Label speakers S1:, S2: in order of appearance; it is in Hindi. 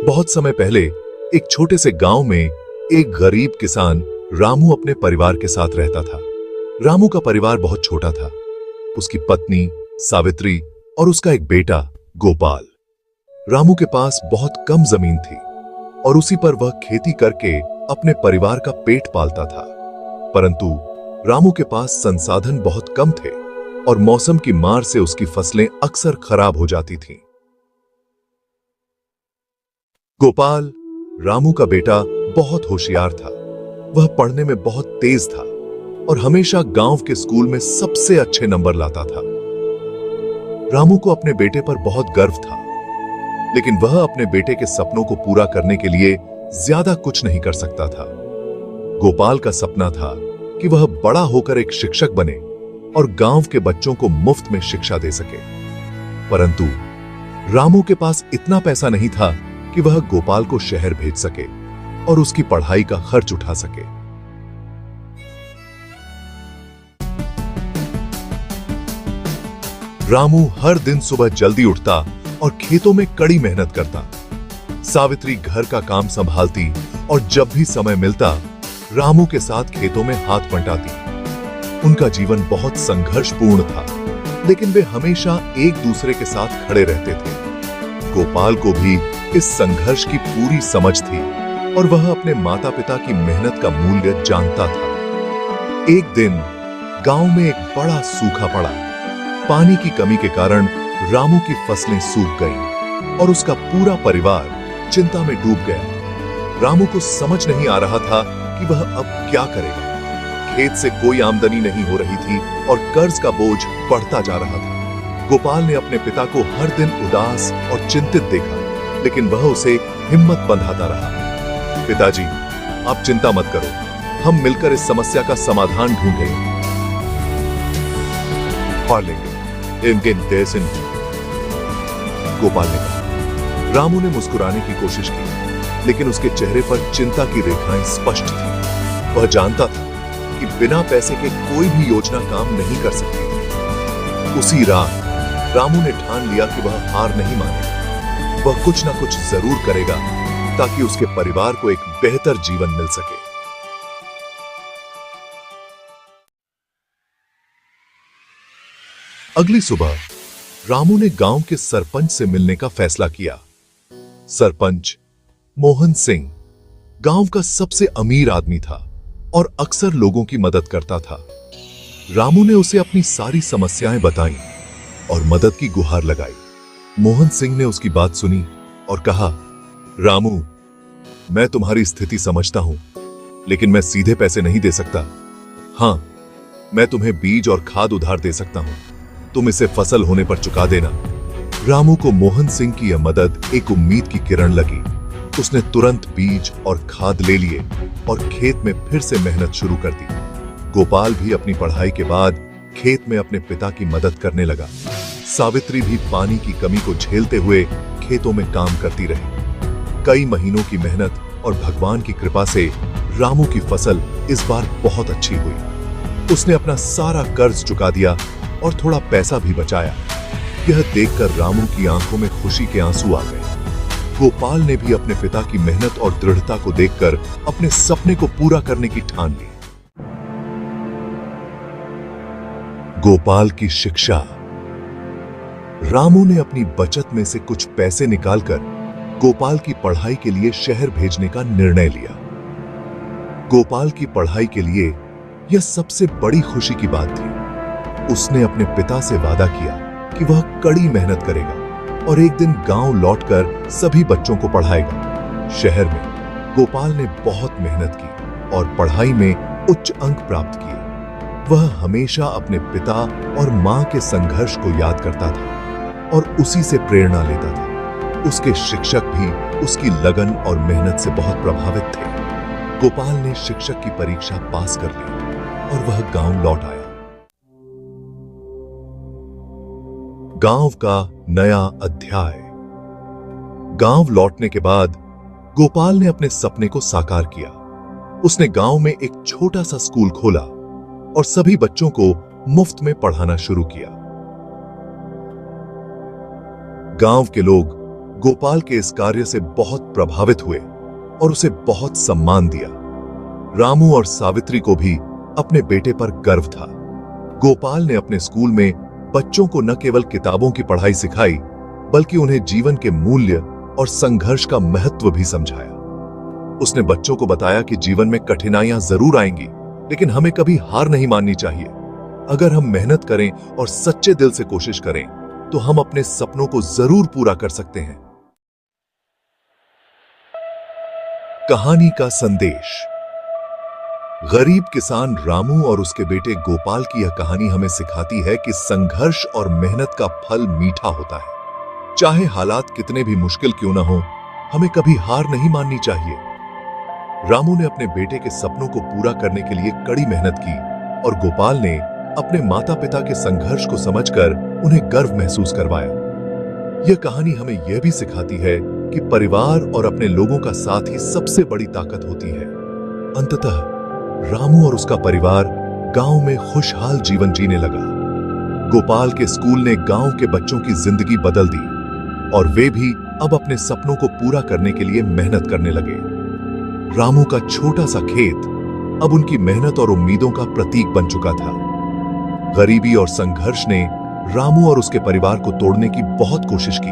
S1: बहुत समय पहले एक छोटे से गांव में एक गरीब किसान रामू अपने परिवार के साथ रहता था। रामू का परिवार बहुत छोटा था। उसकी पत्नी सावित्री और उसका एक बेटा गोपाल। रामू के पास बहुत कम जमीन थी और उसी पर वह खेती करके अपने परिवार का पेट पालता था। परंतु रामू के पास संसाधन बहुत कम थे और मौसम की मार से उसकी फसलें अक्सर खराब हो जाती थीं। गोपाल, रामू का बेटा, बहुत होशियार था। वह पढ़ने में बहुत तेज था और हमेशा गांव के स्कूल में सबसे अच्छे नंबर लाता था। रामू को अपने बेटे पर बहुत गर्व था, लेकिन वह अपने बेटे के सपनों को पूरा करने के लिए ज्यादा कुछ नहीं कर सकता था। गोपाल का सपना था कि वह बड़ा होकर एक शिक्षक बने और गांव के बच्चों को मुफ्त में शिक्षा दे सके। परंतु रामू के पास इतना पैसा नहीं था कि वह गोपाल को शहर भेज सके और उसकी पढ़ाई का खर्च उठा सके। रामू हर दिन सुबह जल्दी उठता और खेतों में कड़ी मेहनत करता। सावित्री घर का काम संभालती और जब भी समय मिलता रामू के साथ खेतों में हाथ बंटाती। उनका जीवन बहुत संघर्षपूर्ण था, लेकिन वे हमेशा एक दूसरे के साथ खड़े रहते थे। गोपाल को भी इस संघर्ष की पूरी समझ थी और वह अपने माता पिता की मेहनत का मूल्य जानता था। एक दिन गांव में एक बड़ा सूखा पड़ा। पानी की कमी के कारण रामू की फसलें सूख गईं और उसका पूरा परिवार चिंता में डूब गया। रामू को समझ नहीं आ रहा था कि वह अब क्या करेगा। खेत से कोई आमदनी नहीं हो रही थी और कर्ज का बोझ बढ़ता जा रहा था। गोपाल ने अपने पिता को हर दिन उदास और चिंतित देखा, लेकिन वह उसे हिम्मत बंधाता रहा। पिताजी, आप चिंता मत करो, हम मिलकर इस समस्या का समाधान ढूंढेंगे। गोपाल ने कहा। रामू ने मुस्कुराने की कोशिश की, लेकिन उसके चेहरे पर चिंता की रेखाएं स्पष्ट थीं। वह जानता था कि बिना पैसे के कोई भी योजना काम नहीं कर सकती। उसी रात रामू ने ठान लिया कि वह हार नहीं मानेगा। वह कुछ ना कुछ जरूर करेगा ताकि उसके परिवार को एक बेहतर जीवन मिल सके। अगली सुबह रामू ने गांव के सरपंच से मिलने का फैसला किया। सरपंच मोहन सिंह गांव का सबसे अमीर आदमी था और अक्सर लोगों की मदद करता था। रामू ने उसे अपनी सारी समस्याएं बताईं और मदद की गुहार लगाई। मोहन सिंह ने उसकी बात सुनी और कहा, रामू, मैं तुम्हारी स्थिति समझता हूं, लेकिन मैं सीधे पैसे नहीं दे सकता। हां, मैं तुम्हें बीज और खाद उधार दे सकता हूं। तुम इसे फसल होने पर चुका देना। रामू को मोहन सिंह की यह मदद एक उम्मीद की किरण लगी। उसने तुरंत बीज और खाद ले लिए और खेत में फिर से मेहनत शुरू कर दी। गोपाल भी अपनी पढ़ाई के बाद खेत में अपने पिता की मदद करने लगा। सावित्री भी पानी की कमी को झेलते हुए खेतों में काम करती रही। कई महीनों की मेहनत और भगवान की कृपा से रामू की फसल इस बार बहुत अच्छी हुई। उसने अपना सारा कर्ज चुका दिया और थोड़ा पैसा भी बचाया। यह देखकर रामू की आंखों में खुशी के आंसू आ गए। गोपाल ने भी अपने पिता की मेहनत और दृढ़ता को देखकर अपने सपने को पूरा करने की ठान ली। गोपाल की शिक्षा। रामू ने अपनी बचत में से कुछ पैसे निकालकर गोपाल की पढ़ाई के लिए शहर भेजने का निर्णय लिया। गोपाल की पढ़ाई के लिए यह सबसे बड़ी खुशी की बात थी। उसने अपने पिता से वादा किया कि वह कड़ी मेहनत करेगा और एक दिन गांव लौटकर सभी बच्चों को पढ़ाएगा। शहर में गोपाल ने बहुत मेहनत की और पढ़ाई में उच्च अंक प्राप्त किए। वह हमेशा अपने पिता और मां के संघर्ष को याद करता था और उसी से प्रेरणा लेता था। उसके शिक्षक भी उसकी लगन और मेहनत से बहुत प्रभावित थे। गोपाल ने शिक्षक की परीक्षा पास कर ली और वह गांव लौट आया। गांव का नया अध्याय। गांव लौटने के बाद गोपाल ने अपने सपने को साकार किया। उसने गांव में एक छोटा सा स्कूल खोला और सभी बच्चों को मुफ्त में पढ़ाना शुरू किया। गांव के लोग गोपाल के इस कार्य से बहुत प्रभावित हुए और उसे बहुत सम्मान दिया। रामू और सावित्री को भी अपने बेटे पर गर्व था। गोपाल ने अपने स्कूल में बच्चों को न केवल किताबों की पढ़ाई सिखाई, बल्कि उन्हें जीवन के मूल्य और संघर्ष का महत्व भी समझाया। उसने बच्चों को बताया कि जीवन में कठिनाइयां जरूर आएंगी, लेकिन हमें कभी हार नहीं माननी चाहिए। अगर हम मेहनत करें और सच्चे दिल से कोशिश करें, तो हम अपने सपनों को जरूर पूरा कर सकते हैं। कहानी का संदेश। गरीब किसान रामू और उसके बेटे गोपाल की यह कहानी हमें सिखाती है कि संघर्ष और मेहनत का फल मीठा होता है। चाहे हालात कितने भी मुश्किल क्यों ना हो, हमें कभी हार नहीं माननी चाहिए। रामू ने अपने बेटे के सपनों को पूरा करने के लिए कड़ी मेहनत की और गोपाल ने अपने माता पिता के संघर्ष को समझकर उन्हें गर्व महसूस करवाया। यह कहानी हमें यह भी सिखाती है कि परिवार और अपने लोगों का साथ ही सबसे बड़ी ताकत होती है। अंततः रामू और उसका परिवार गांव में खुशहाल जीवन जीने लगा। गोपाल के स्कूल ने गांव के बच्चों की जिंदगी बदल दी और वे भी अब अपने सपनों को पूरा करने के लिए मेहनत करने लगे। रामू का छोटा सा खेत अब उनकी मेहनत और उम्मीदों का प्रतीक बन चुका था। गरीबी और संघर्ष ने रामू और उसके परिवार को तोड़ने की बहुत कोशिश की,